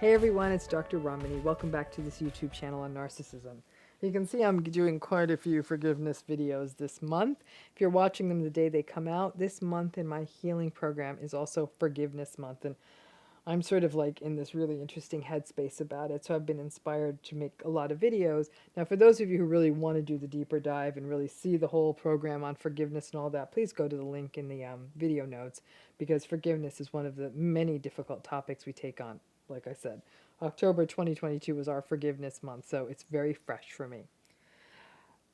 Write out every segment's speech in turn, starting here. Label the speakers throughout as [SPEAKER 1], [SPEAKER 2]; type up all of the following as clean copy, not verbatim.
[SPEAKER 1] Hey everyone, it's Dr. Ramani. Welcome back to this YouTube channel on narcissism. You can see I'm doing quite a few forgiveness videos this month. If you're watching them the day they come out, this month in my healing program is also Forgiveness Month, and I'm sort of like in this really interesting headspace about it, so I've been inspired to make a lot of videos. Now, for those of you who really want to do the deeper dive and really see the whole program on forgiveness and all that, please go to the link in the video notes, because forgiveness is one of the many difficult topics we take on. Like I said, October 2022 was our forgiveness month, so it's very fresh for me.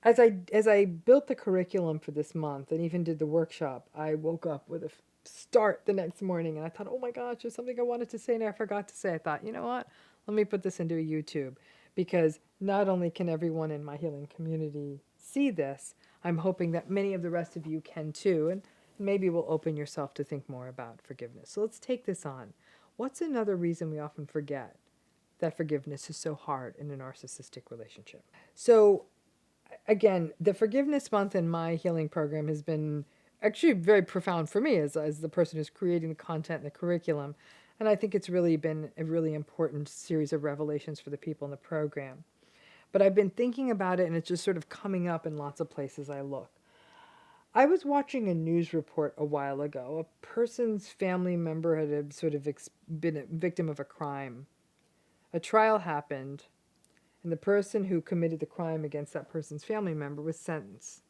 [SPEAKER 1] As I built the curriculum for this month and even did the workshop, I woke up with a start the next morning and I thought, oh my gosh, there's something I wanted to say and I forgot to say. I thought, you know what? Let me put this into a YouTube, because not only can everyone in my healing community see this, I'm hoping that many of the rest of you can too, and maybe will open yourself to think more about forgiveness. So let's take this on. What's another reason we often forget that forgiveness is so hard in a narcissistic relationship? So again, the Forgiveness Month in my healing program has been actually very profound for me as the person who's creating the content and the curriculum. And I think it's really been a really important series of revelations for the people in the program. But I've been thinking about it, and it's just sort of coming up in lots of places I look. I was watching a news report a while ago. A person's family member had sort of been a victim of a crime. A trial happened, and the person who committed the crime against that person's family member was sentenced.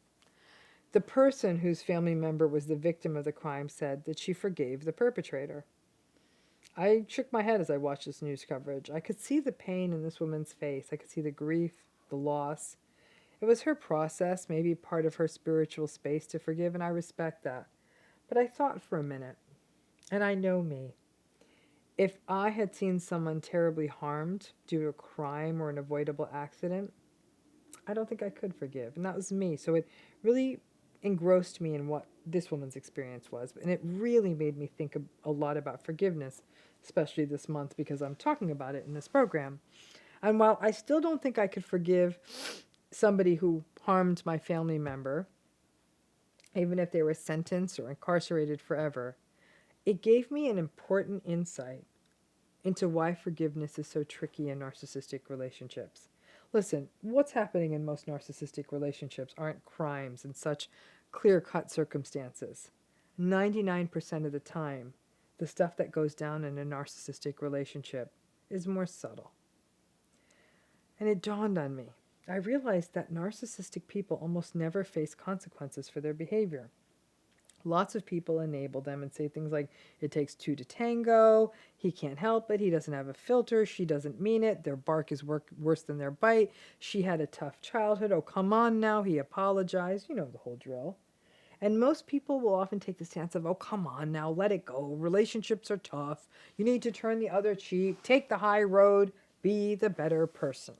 [SPEAKER 1] The person whose family member was the victim of the crime said that she forgave the perpetrator. I shook my head as I watched this news coverage. I could see the pain in this woman's face. I could see the grief, the loss. It was her process, maybe part of her spiritual space to forgive, and I respect that. But I thought for a minute, and I know me. If I had seen someone terribly harmed due to a crime or an avoidable accident, I don't think I could forgive. And that was me. So it really engrossed me in what this woman's experience was. And it really made me think a lot about forgiveness, especially this month, because I'm talking about it in this program. And while I still don't think I could forgive somebody who harmed my family member, even if they were sentenced or incarcerated forever, it gave me an important insight into why forgiveness is so tricky in narcissistic relationships. Listen, what's happening in most narcissistic relationships aren't crimes and such clear-cut circumstances. 99% of the time, the stuff that goes down in a narcissistic relationship is more subtle. And it dawned on me. I realized that narcissistic people almost never face consequences for their behavior. Lots of people enable them and say things like, it takes two to tango, he can't help it, he doesn't have a filter, she doesn't mean it, their bark is worse than their bite, she had a tough childhood, oh come on now, he apologized, you know the whole drill. And most people will often take the stance of, oh come on now, let it go, relationships are tough, you need to turn the other cheek, take the high road, be the better person.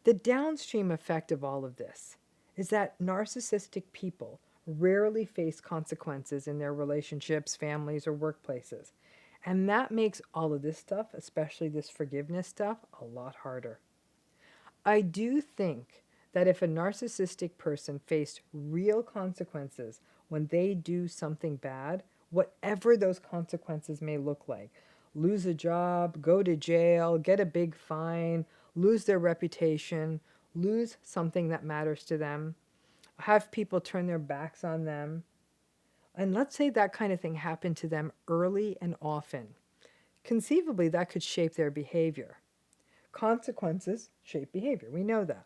[SPEAKER 1] The downstream effect of all of this is that narcissistic people rarely face consequences in their relationships, families, or workplaces. And that makes all of this stuff, especially this forgiveness stuff, a lot harder. I do think that if a narcissistic person faced real consequences when they do something bad, whatever those consequences may look like, lose a job, go to jail, get a big fine, lose their reputation, lose something that matters to them, have people turn their backs on them, and let's say that kind of thing happened to them early and often, conceivably that could shape their behavior. Consequences shape behavior, we know that.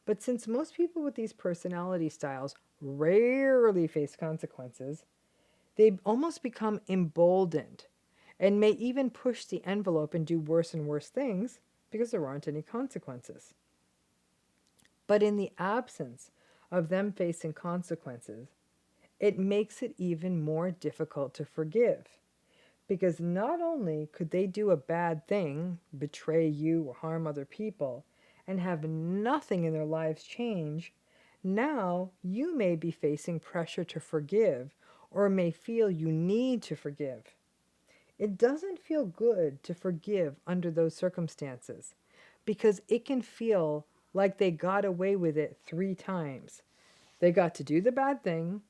[SPEAKER 1] But since most people with these personality styles rarely face consequences, they almost become emboldened and may even push the envelope and do worse and worse things because there aren't any consequences. But in the absence of them facing consequences, it makes it even more difficult to forgive. Because not only could they do a bad thing, betray you or harm other people, and have nothing in their lives change, now you may be facing pressure to forgive or may feel you need to forgive. It doesn't feel good to forgive under those circumstances because it can feel like they got away with it 3 times. They got to do the bad thing,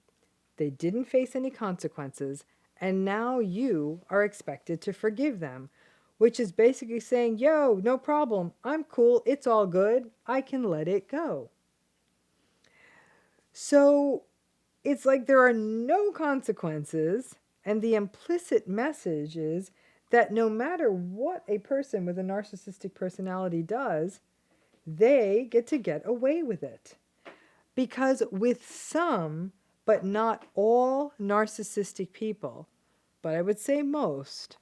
[SPEAKER 1] they didn't face any consequences, and now you are expected to forgive them, which is basically saying, yo, no problem. I'm cool. It's all good. I can let it go. So it's like there are no consequences, and the implicit message is that no matter what a person with a narcissistic personality does, they get away with it. Because with some, but not all narcissistic people, but I would say most,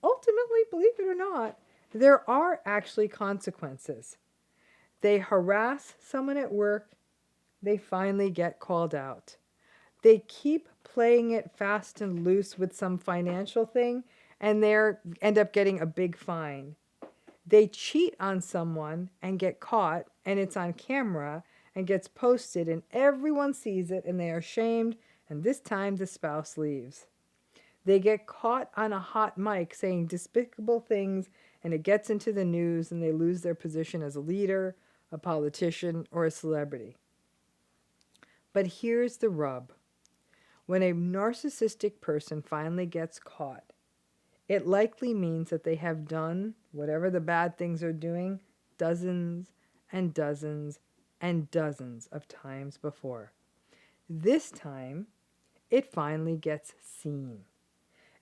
[SPEAKER 1] ultimately, believe it or not, there are actually consequences. They harass someone at work, they finally get called out. They keep playing it fast and loose with some financial thing, and they end up getting a big fine. They cheat on someone and get caught, and it's on camera and gets posted, and everyone sees it, and they are shamed, and this time the spouse leaves. They get caught on a hot mic saying despicable things, and it gets into the news, and they lose their position as a leader, a politician, or a celebrity. But here's the rub. When a narcissistic person finally gets caught, it likely means that they have done whatever the bad things are doing dozens and dozens and dozens of times before. This time, it finally gets seen.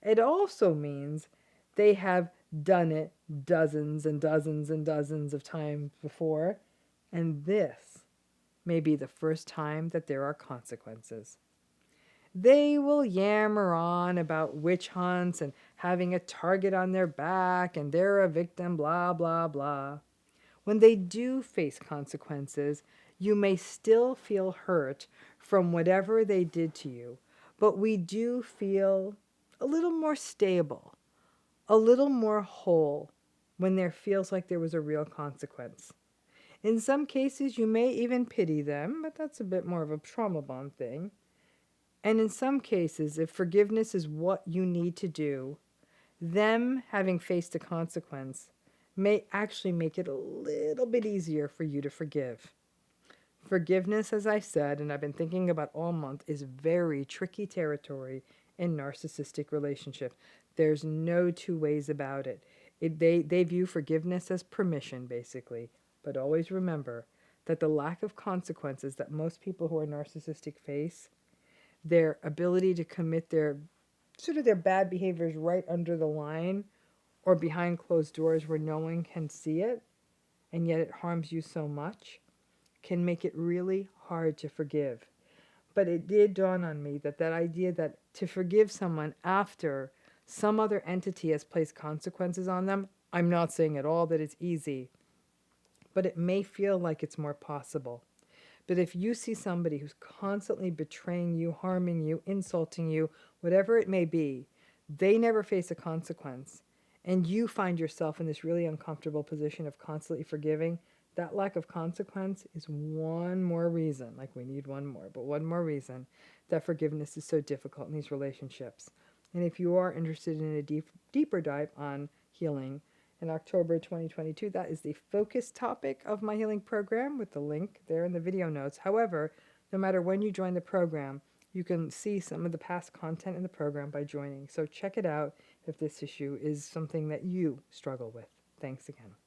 [SPEAKER 1] It also means they have done it dozens and dozens and dozens of times before, and this may be the first time that there are consequences. They will yammer on about witch hunts and having a target on their back and they're a victim, blah, blah, blah. When they do face consequences, you may still feel hurt from whatever they did to you, but we do feel a little more stable, a little more whole when there feels like there was a real consequence. In some cases, you may even pity them, but that's a bit more of a trauma bond thing. And in some cases, if forgiveness is what you need to do, them having faced a consequence may actually make it a little bit easier for you to forgive. Forgiveness, as I said, and I've been thinking about all month, is very tricky territory in narcissistic relationships. There's no two ways about it. They view forgiveness as permission, basically. But always remember that the lack of consequences that most people who are narcissistic face, their ability to commit their bad behaviors right under the line or behind closed doors where no one can see it, and yet it harms you so much, can make it really hard to forgive. But it did dawn on me that idea that to forgive someone after some other entity has placed consequences on them, I'm not saying at all that it's easy, but it may feel like it's more possible. But if you see somebody who's constantly betraying you, harming you, insulting you, whatever it may be, they never face a consequence, and you find yourself in this really uncomfortable position of constantly forgiving, that lack of consequence is one more reason, like we need one more, but one more reason that forgiveness is so difficult in these relationships. And if you are interested in a deeper dive on healing, in October 2022, that is the focus topic of my healing program with the link there in the video notes. However, no matter when you join the program, you can see some of the past content in the program by joining. So check it out if this issue is something that you struggle with. Thanks again.